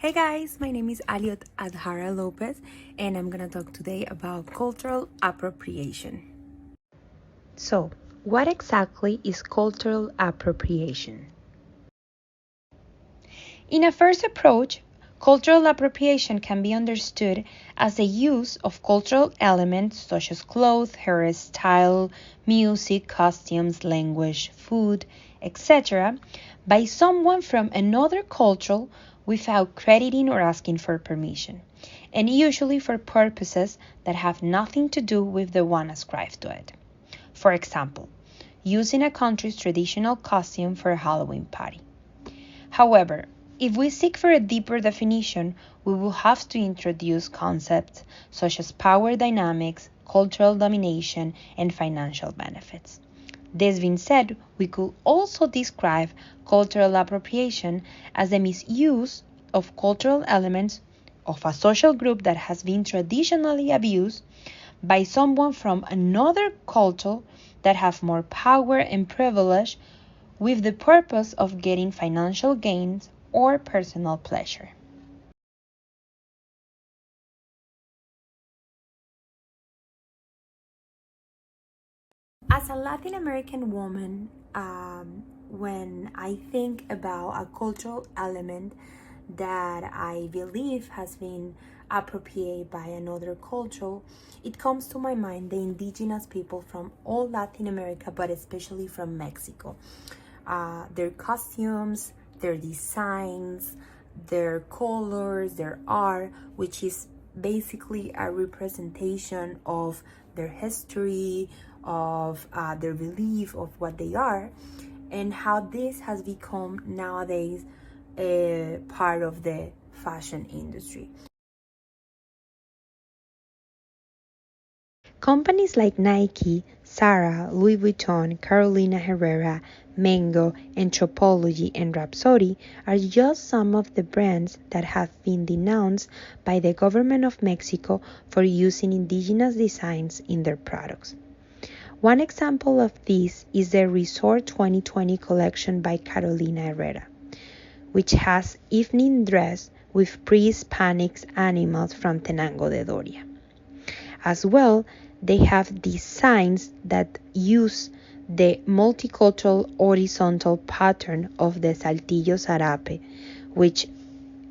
Hey guys, my name is Aliot Adhara Lopez, and I'm gonna talk today about cultural appropriation. So, what exactly is cultural appropriation? In a first approach, cultural appropriation can be understood as the use of cultural elements such as clothes, hairstyle, music, costumes, language, food, etc., by someone from another culture without crediting or asking for permission, and usually for purposes that have nothing to do with the one ascribed to it. For example, using a country's traditional costume for a Halloween party. However, if we seek for a deeper definition, we will have to introduce concepts such as power dynamics, cultural domination, and financial benefits. This being said, we could also describe cultural appropriation as the misuse of cultural elements of a social group that has been traditionally abused by someone from another culture that have more power and privilege with the purpose of getting financial gains or personal pleasure. As a Latin American woman, when I think about a cultural element that I believe has been appropriated by another culture, it comes to my mind the indigenous people from all Latin America, but especially from Mexico. Their costumes, their designs, their colors, their art, which is basically a representation of their history, of their belief, of what they are, and how this has become nowadays a part of the fashion industry. Companies like Nike, Zara, Louis Vuitton, Carolina Herrera, Mango, Anthropologie, and Rhapsody are just some of the brands that have been denounced by the government of Mexico for using indigenous designs in their products. One example of this is the Resort 2020 collection by Carolina Herrera, which has evening dress with pre-Hispanic animals from Tenango de Doria. As well, they have designs that use the multicultural horizontal pattern of the Saltillo Zarape, which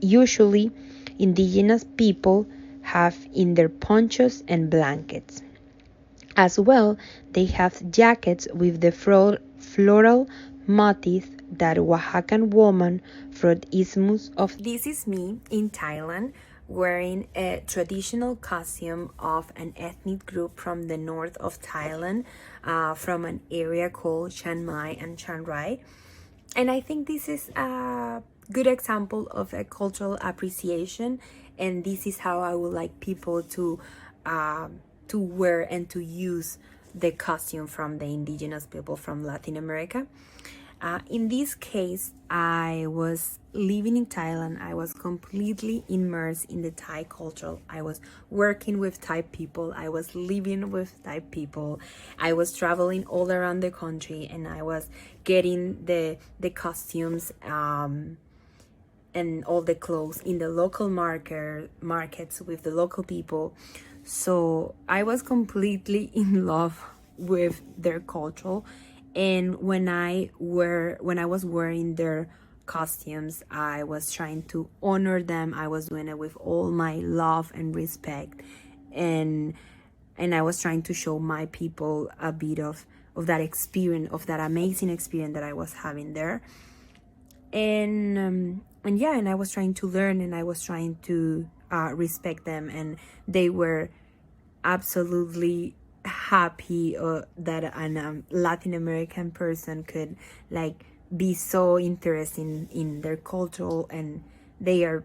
usually indigenous people have in their ponchos and blankets. As well, they have jackets with the floral motif that Oaxacan woman from Isthmus of This is me in Thailand wearing a traditional costume of an ethnic group from the north of Thailand, from an area called Chiang Mai and Chiang Rai. And I think this is a good example of a cultural appreciation, and this is how I would like people to wear and to use the costume from the indigenous people from Latin America. In this case, I was living in Thailand. I was completely immersed in the Thai culture. I was working with Thai people. I was living with Thai people. I was traveling all around the country, and I was getting the costumes and all the clothes in the local markets with the local people. So I was completely in love with their culture, and when I was wearing their costumes, I was trying to honor them. I was doing it with all my love and respect, and I was trying to show my people a bit of that experience, of that amazing experience that I was having there. And yeah, and I was trying to learn, and I was trying to respect them, and they were absolutely happy that an Latin American person could like be so interested in their culture, and they are